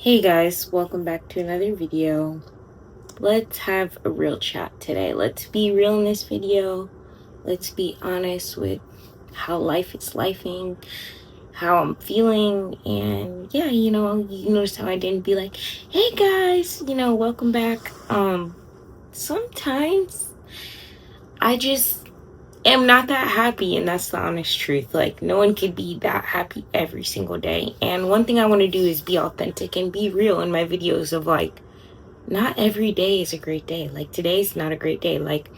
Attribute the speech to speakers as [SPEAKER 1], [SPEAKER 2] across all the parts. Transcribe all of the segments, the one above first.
[SPEAKER 1] Hey guys, welcome back to another video. Let's have a real chat today. Let's be real in this video. Let's be honest with how life is lifing, how I'm feeling, and yeah, you notice how I didn't be like, hey guys, welcome back. Sometimes I just am not that happy, and that's the honest truth. Like, no one could be that happy every single day. And one thing I want to do is be authentic and be real in my videos of like, not every day is a great day. Like, today's not a great day. Like,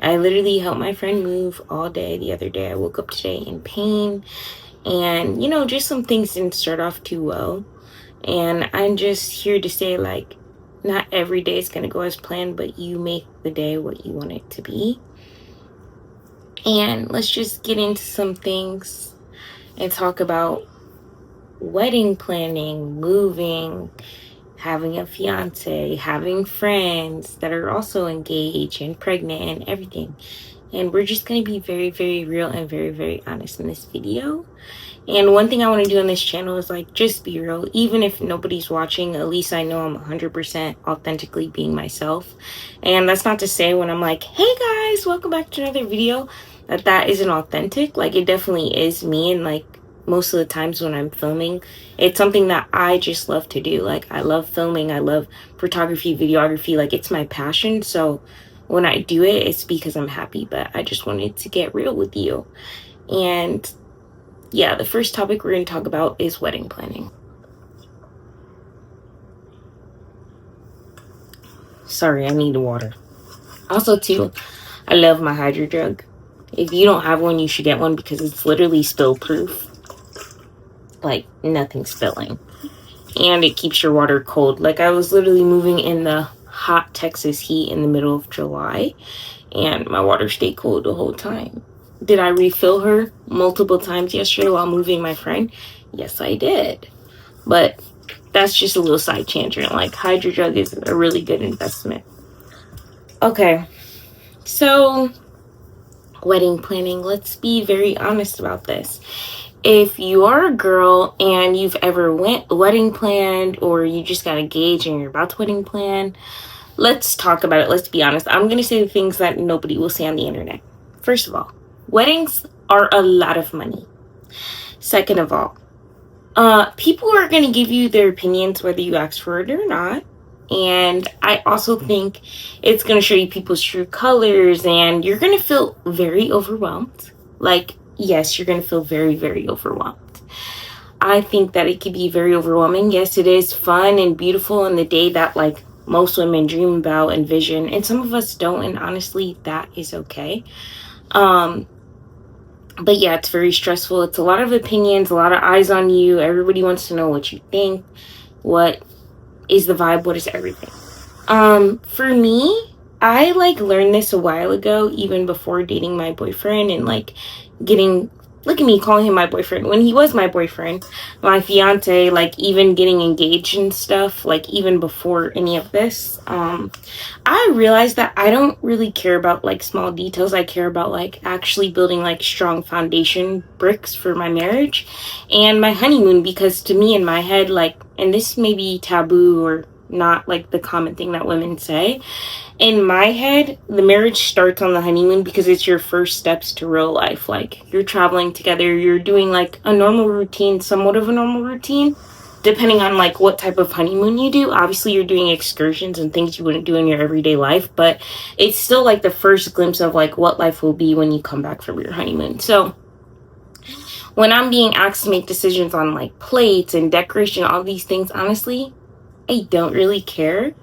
[SPEAKER 1] I literally helped my friend move all day the other day. I woke up today in pain, and just some things didn't start off too well. And I'm just here to say, like, not every day is going to go as planned, but you make the day what you want it to be. And let's just get into some things and talk about wedding planning, moving, having a fiance, having friends that are also engaged and pregnant and everything. And we're just going to be very, very real and very, very honest in this video. And one thing I want to do on this channel is like, just be real. Even if nobody's watching, at least I know I'm 100% authentically being myself. And that's not to say when I'm like, hey guys, welcome back to another video, that isn't authentic. Like, it definitely is me. And like, most of the times when I'm filming, it's something that I just love to do. Like, I love filming, I love photography, videography, like it's my passion. So when I do it, it's because I'm happy. But I just wanted to get real with you. And yeah, the first topic we're going to talk about is wedding planning. Sorry, I need water. Also too, I love my Hydro Jug. If you don't have one, you should get one because it's literally spill proof. Like, nothing spilling. And it keeps your water cold. Like, I was literally moving in the hot Texas heat in the middle of July, and my water stayed cold the whole time. Did I refill her multiple times yesterday while moving my friend? Yes, I did. But that's just a little side tangent. Like, Hydro Jug is a really good investment. Okay, so wedding planning. Let's be very honest about this. If you are a girl and you've ever went wedding planned, or you just got engaged and you're about to wedding plan, let's talk about it. Let's be honest. I'm going to say the things that nobody will say on the internet. First of all, weddings are a lot of money. Second of all, people are going to give you their opinions whether you ask for it or not. And I also think it's going to show you people's true colors, and you're going to feel very overwhelmed. Like, yes, you're going to feel very, very overwhelmed. I think that it could be very overwhelming. Yes, it is fun and beautiful in the day that like most women dream about and vision, and some of us don't, and honestly, that is okay. But yeah, it's very stressful. It's a lot of opinions, a lot of eyes on you. Everybody wants to know what you think, what is the vibe, what is everything. For me, I like learned this a while ago, even before dating my boyfriend and like getting, look at me calling him my boyfriend when he was my boyfriend, my fiance, like even getting engaged and stuff, like even before any of this. I realized that I don't really care about like small details. I care about like actually building like strong foundation bricks for my marriage and my honeymoon, because to me in my head, like, and this may be taboo or not like the common thing that women say, in my head, the marriage starts on the honeymoon because it's your first steps to real life. Like, you're traveling together, you're doing like a normal routine, somewhat of a normal routine, depending on like what type of honeymoon you do. Obviously, you're doing excursions and things you wouldn't do in your everyday life, but it's still like the first glimpse of like what life will be when you come back from your honeymoon. So when I'm being asked to make decisions on like plates and decoration, all these things, honestly, I don't really care,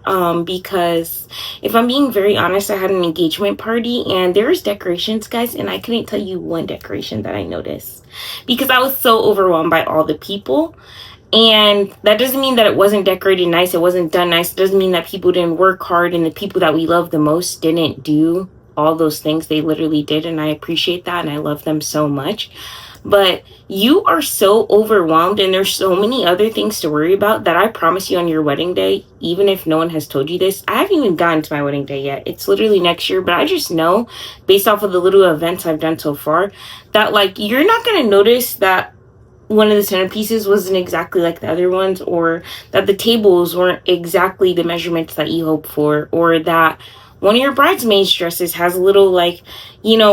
[SPEAKER 1] because if I'm being very honest, I had an engagement party and there was decorations, guys, and I couldn't tell you one decoration that I noticed because I was so overwhelmed by all the people. And that doesn't mean that it wasn't decorated nice, it wasn't done nice. It doesn't mean that people didn't work hard and the people that we love the most didn't do all those things. They literally did, and I appreciate that and I love them so much. But you are so overwhelmed and there's so many other things to worry about that I promise you on your wedding day, even if no one has told you this, I haven't even gotten to my wedding day yet. It's literally next year, but I just know based off of the little events I've done so far that like you're not going to notice that one of the centerpieces wasn't exactly like the other ones, or that the tables weren't exactly the measurements that you hope for, or that one of your bridesmaids dresses has a little, like,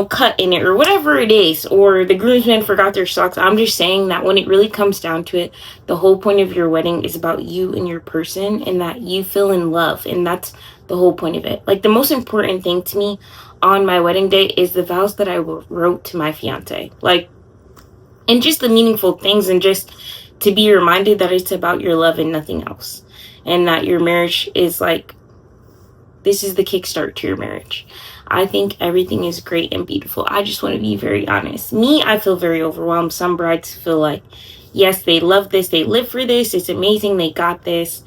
[SPEAKER 1] cut in it, or whatever it is, or the groomsmen forgot their socks. I'm just saying that when it really comes down to it, the whole point of your wedding is about you and your person, and that you feel in love, and that's the whole point of it. Like, the most important thing to me on my wedding day is the vows that I wrote to my fiance. Like, and just the meaningful things, and just to be reminded that it's about your love and nothing else, and that your marriage is like, this is the kickstart to your marriage. I think everything is great and beautiful. I just want to be very honest. Me, I feel very overwhelmed. Some brides feel like, yes, they love this, they live for this, it's amazing, they got this.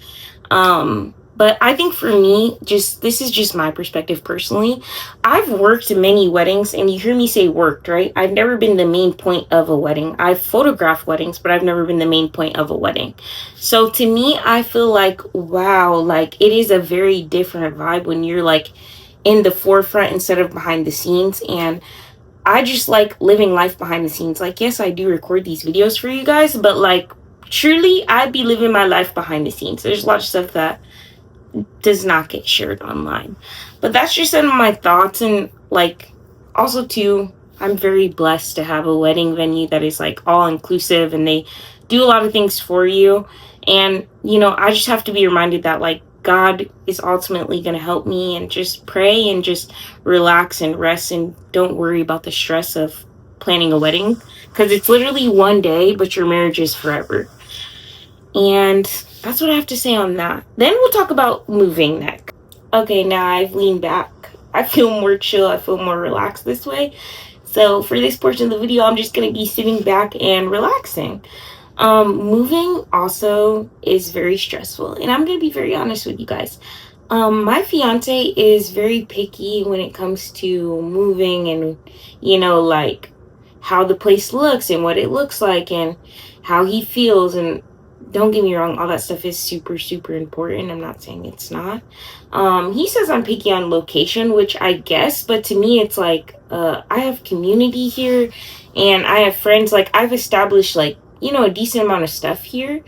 [SPEAKER 1] But I think for me, this is just my perspective personally. I've worked many weddings, and you hear me say worked, right? I've never been the main point of a wedding. I've photographed weddings, but I've never been the main point of a wedding. So to me, I feel like, wow, like, it is a very different vibe when you're like in the forefront instead of behind the scenes. And I just like living life behind the scenes. Like, yes, I do record these videos for you guys, but like, truly, I'd be living my life behind the scenes. There's a lot of stuff that does not get shared online. But that's just some of my thoughts. And like, also too, I'm very blessed to have a wedding venue that is like all inclusive, and they do a lot of things for you. And I just have to be reminded that like God is ultimately going to help me, and just pray and just relax and rest, and don't worry about the stress of planning a wedding, because it's literally one day, but your marriage is forever. And that's what I have to say on that. Then we'll talk about moving next. Okay, now I've leaned back. I feel more chill. I feel more relaxed this way. So for this portion of the video, I'm just going to be sitting back and relaxing. Moving also is very stressful. And I'm going to be very honest with you guys. My fiance is very picky when it comes to moving, and, like how the place looks and what it looks like and how he feels. And don't get me wrong, all that stuff is super, super important. I'm not saying it's not. He says I'm picky on location, which I guess, but to me, it's like, I have community here, and I have friends. Like, I've established, like, a decent amount of stuff here,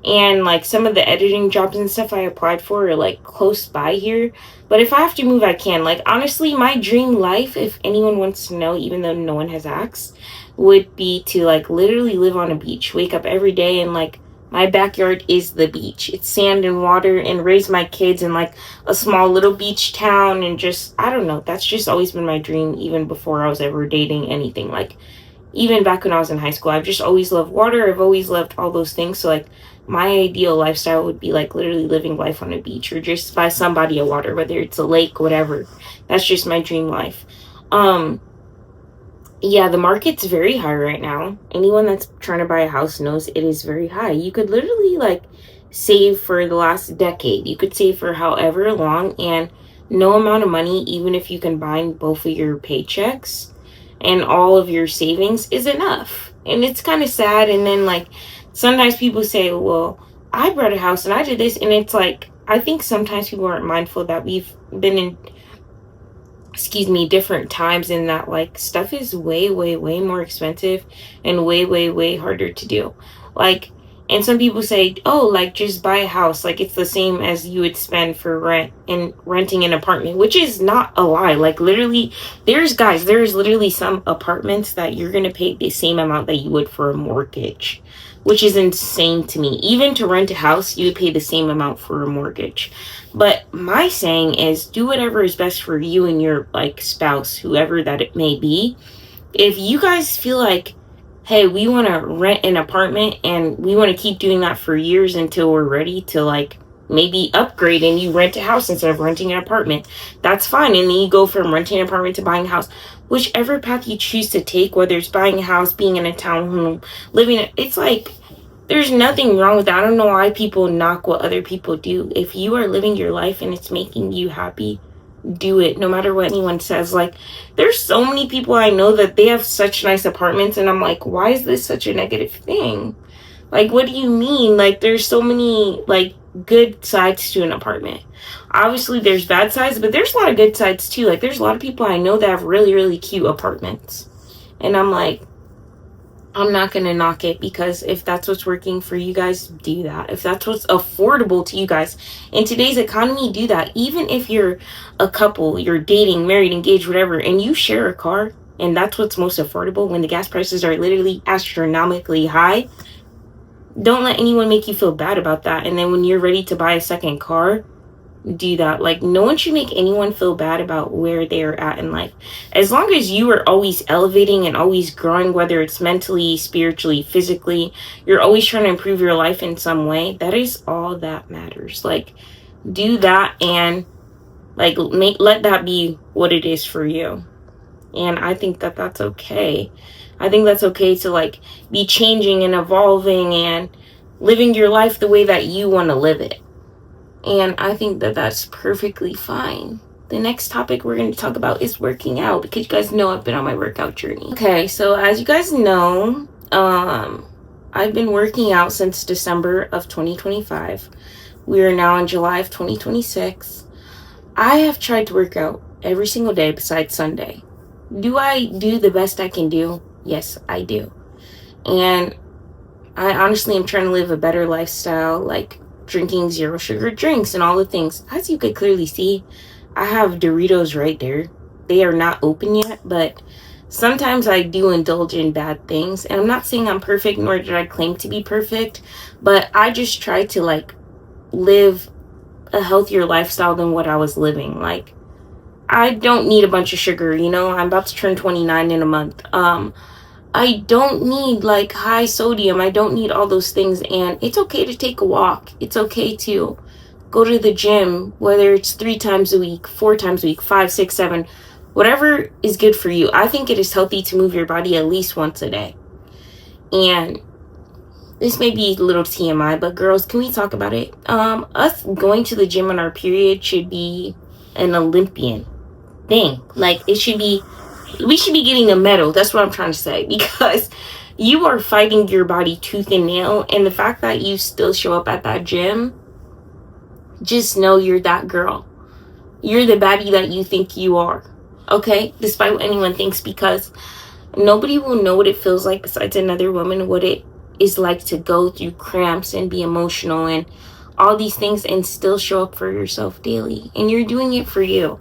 [SPEAKER 1] and like some of the editing jobs and stuff I applied for are like close by here. But if I have to move, I can. Like, honestly, my dream life, if anyone wants to know, even though no one has asked, would be to like literally live on a beach, wake up every day, and like, my backyard is the beach. It's sand and water, and raise my kids in like a small little beach town. And just, I don't know, that's just always been my dream, even before I was ever dating anything. Like, even back when I was in high school, I've just always loved water. I've always loved all those things. So like, my ideal lifestyle would be like literally living life on a beach, or just by some body of water, whether it's a lake, whatever. That's just my dream life. Yeah, the market's very high right now. Anyone that's trying to buy a house knows it is very high. You could literally like save for the last decade. You could save for however long, and no amount of money, even if you combine both of your paychecks and all of your savings, is enough. And it's kind of sad. And then like, sometimes people say, well, I bought a house and I did this. And it's like, I think sometimes people aren't mindful that we've been in, different times, in that like stuff is way, way, way more expensive, and way, way, way harder to do. Like, and some people say, oh, like, just buy a house. Like, it's the same as you would spend for rent and renting an apartment, which is not a lie. Like, literally, there's literally some apartments that you're going to pay the same amount that you would for a mortgage, which is insane to me. Even to rent a house, you would pay the same amount for a mortgage. But my saying is, do whatever is best for you and your like spouse, whoever that it may be. If you guys feel like, hey, we want to rent an apartment, and we want to keep doing that for years until we're ready to like maybe upgrade, and you rent a house instead of renting an apartment, that's fine. And then you go from renting an apartment to buying a house. Whichever path you choose to take, whether it's buying a house, being in a townhome, it's like, there's nothing wrong with that. I don't know why people knock what other people do. If you are living your life and it's making you happy, do it, no matter what anyone says. Like, there's so many people I know that they have such nice apartments, and I'm like, why is this such a negative thing? Like, what do you mean? Like, there's so many like good sides to an apartment. Obviously there's bad sides, but there's a lot of good sides too. Like, there's a lot of people I know that have really, really cute apartments, and I'm like, I'm not going to knock it, because if that's what's working for you guys, do that. If that's what's affordable to you guys in today's economy, do that. Even if you're a couple, you're dating, married, engaged, whatever, and you share a car, and that's what's most affordable when the gas prices are literally astronomically high, don't let anyone make you feel bad about that. And then when you're ready to buy a second car, do that. Like, no one should make anyone feel bad about where they're at in life. As long as you are always elevating and always growing, whether it's mentally, spiritually, physically, you're always trying to improve your life in some way, that is all that matters. Like, do that, and like let that be what it is for you. And I think that that's okay. I think that's okay to like be changing and evolving and living your life the way that you want to live it. And I think that that's perfectly fine. The next topic we're going to talk about is working out, because you guys know I've been on my workout journey. Okay, so as you guys know, I've been working out since December of 2025. We are now in July of 2026. I have tried to work out every single day besides Sunday. Do I do the best I can do? Yes, I do. And I honestly am trying to live a better lifestyle, like drinking zero sugar drinks and all the things. As you could clearly see, I have Doritos right there. They are not open yet, but sometimes I do indulge in bad things. And I'm not saying I'm perfect, nor did I claim to be perfect, but I just try to like live a healthier lifestyle than what I was living. Like, I don't need a bunch of sugar, you know? I'm about to turn 29 in a month. I don't need like high sodium. I don't need all those things. And it's okay to take a walk. It's okay to go to the gym, whether it's 3 times a week, 4 times a week, 5, 6, 7, whatever is good for you. I think it is healthy to move your body at least once a day. And this may be a little TMI, but girls, can we talk about it? Us going to the gym on our period should be an Olympian thing. Like, we should be getting a medal. That's what I'm trying to say, because you are fighting your body tooth and nail, and the fact that you still show up at that gym, just know you're that girl. You're the baddie that you think you are, okay? Despite what anyone thinks, because nobody will know what it feels like besides another woman, what it is like to go through cramps and be emotional and all these things and still show up for yourself daily. And you're doing it for you.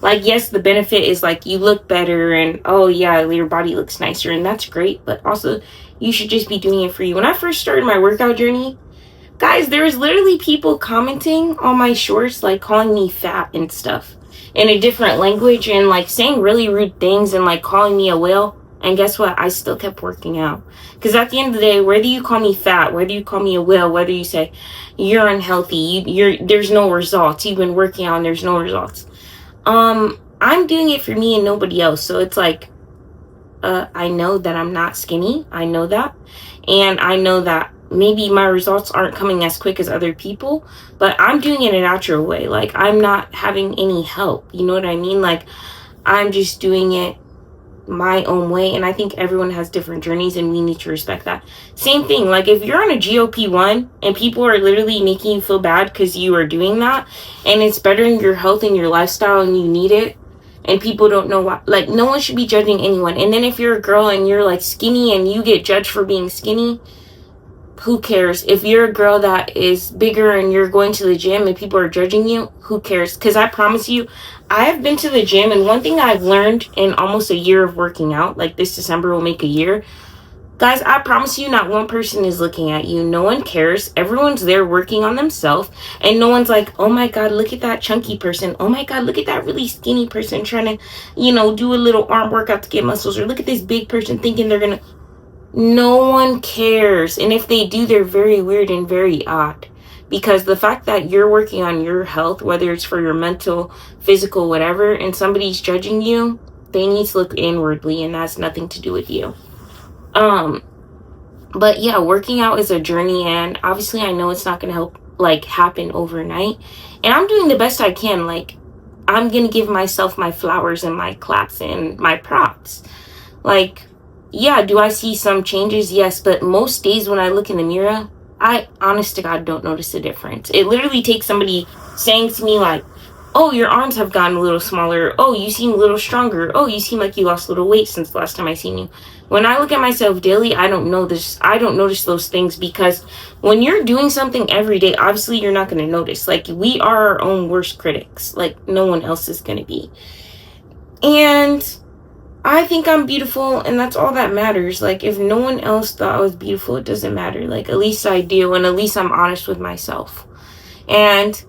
[SPEAKER 1] Like, yes, the benefit is like you look better and, oh yeah, your body looks nicer, and that's great, but also you should just be doing it for you. When I first started my workout journey, guys, there was literally people commenting on my shorts, like calling me fat and stuff in a different language, and like saying really rude things and like calling me a whale. And guess what? I still kept working out. Because at the end of the day, whether you call me fat, whether you call me a whale, whether you say you're unhealthy, there's no results. You've been working out and there's no results. I'm doing it for me and nobody else. So it's like, I know that I'm not skinny. I know that. And I know that maybe my results aren't coming as quick as other people, but I'm doing it in a natural way. Like, I'm not having any help. You know what I mean? Like, I'm just doing it my own way, and I think everyone has different journeys, and we need to respect that. Same thing, like if you're on a GLP-1 and people are literally making you feel bad because you are doing that, and it's bettering your health and your lifestyle and you need it, and people don't know why, like, no one should be judging anyone. And then if you're a girl and you're like skinny and you get judged for being skinny, who cares? If you're a girl that is bigger and you're going to the gym and people are judging you, who cares? Because I promise you, I have been to the gym, and one thing I've learned in almost a year of working out, like this December will make a year, guys, I promise you, not one person is looking at you. No one cares. Everyone's there working on themselves, and no one's like, oh my God, look at that chunky person. Oh my God, look at that really skinny person trying to, do a little arm workout to get muscles, or look at this big person thinking they're gonna. No one cares. And if they do, they're very weird and very odd. Because the fact that you're working on your health, whether it's for your mental, physical, whatever, and somebody's judging you, they need to look inwardly, and that's nothing to do with you. But yeah, working out is a journey, and obviously I know it's not going to help, like, happen overnight. And I'm doing the best I can. Like, I'm going to give myself my flowers and my claps and my props. Like, yeah, do I see some changes? Yes, but most days when I look in the mirror, I, honest to God, don't notice a difference. It literally takes somebody saying to me, like, oh, your arms have gotten a little smaller. Oh, you seem a little stronger. Oh, you seem like you lost a little weight since the last time I seen you. When I look at myself daily, I don't notice those things, because when you're doing something every day, obviously you're not going to notice. Like, we are our own worst critics. Like, no one else is going to be. And I think I'm beautiful, and that's all that matters. Like, if no one else thought I was beautiful, it doesn't matter. Like, at least I do, and at least I'm honest with myself. And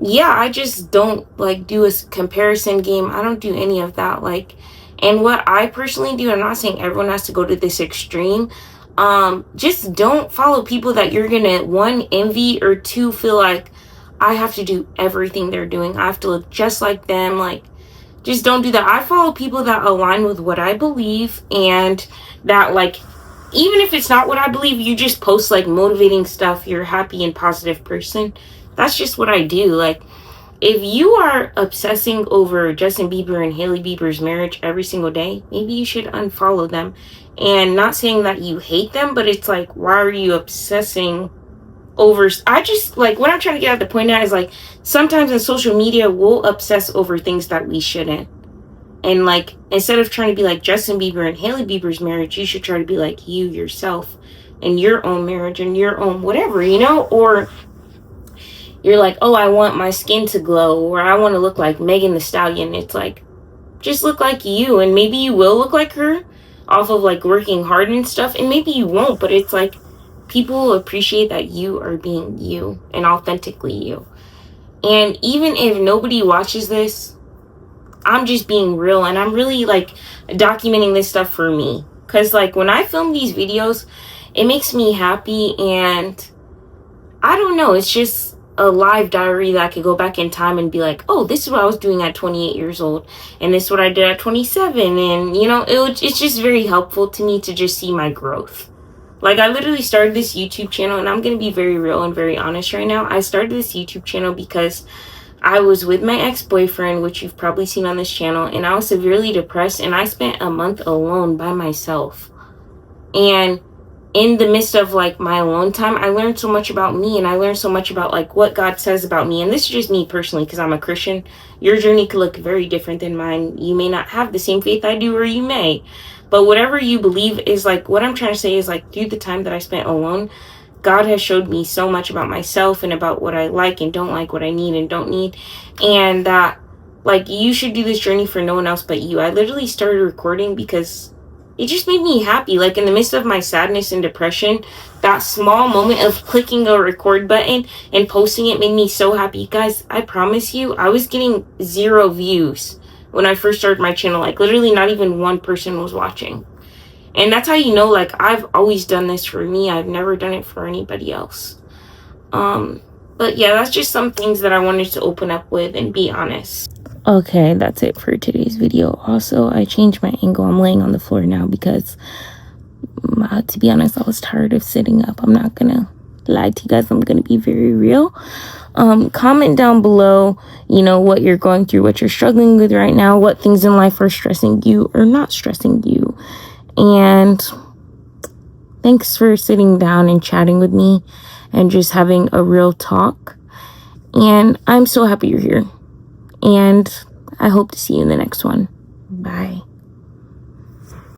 [SPEAKER 1] yeah, I just don't like do a comparison game. I don't do any of that. Like, and what I personally do, I'm not saying everyone has to go to this extreme. Just don't follow people that you're gonna, one, envy, or two, feel like I have to do everything they're doing. I have to look just like them. Like, just don't do that. I follow people that align with what I believe, and that, like, even if it's not what I believe, you just post like motivating stuff, you're a happy and positive person. That's just what I do. Like, if you are obsessing over Justin Bieber and Hailey Bieber's marriage every single day, maybe you should unfollow them. And not saying that you hate them, but it's like, why are you obsessing over? I just, like, what I'm trying to get at the point at is, like, sometimes in social media we'll obsess over things that we shouldn't. And, like, instead of trying to be like Justin Bieber and Hailey Bieber's marriage, you should try to be like you yourself and your own marriage and your own whatever, you know? Or you're like, oh, I want my skin to glow, or I want to look like Megan Thee Stallion. It's like, just look like you, and maybe you will look like her off of, like, working hard and stuff, and maybe you won't, but it's like, people appreciate that you are being you and authentically you. And even if nobody watches this, I'm just being real, and I'm really, like, documenting this stuff for me. Because, like, when I film these videos, it makes me happy, and I don't know, it's just a live diary that I could go back in time and be like, oh, this is what I was doing at 28 years old, and this is what I did at 27, and, you know, it's just very helpful to me to just see my growth. Like, I literally started this YouTube channel, and I'm going to be very real and very honest right now. I started this YouTube channel because I was with my ex-boyfriend, which you've probably seen on this channel, and I was severely depressed, and I spent a month alone by myself. And in the midst of, like, my alone time, I learned so much about me, and I learned so much about, like, what God says about me. And this is just me personally, because I'm a Christian. Your journey could look very different than mine. You may not have the same faith I do, or you may. But whatever you believe is, like, what I'm trying to say is, like, through the time that I spent alone, God has showed me so much about myself and about what I like and don't like, what I need and don't need. And that, like, you should do this journey for no one else but you. I literally started recording because it just made me happy. Like, in the midst of my sadness and depression, that small moment of clicking a record button and posting it made me so happy. Guys, I promise you, I was getting 0 views when I first started my channel. Like, literally not even one person was watching. And that's how you know, like, I've always done this for me. I've never done it for anybody else. But yeah, that's just some things that I wanted to open up with and be honest. Okay, that's it for today's video. Also, I changed my angle. I'm laying on the floor now because, to be honest, I was tired of sitting up. I'm not gonna lie to you guys. I'm gonna be very real. Comment down below, you know, what you're going through, what you're struggling with right now, what things in life are stressing you or not stressing you. And thanks for sitting down and chatting with me and just having a real talk. And I'm so happy you're here. And I hope to see you in the next one. Bye.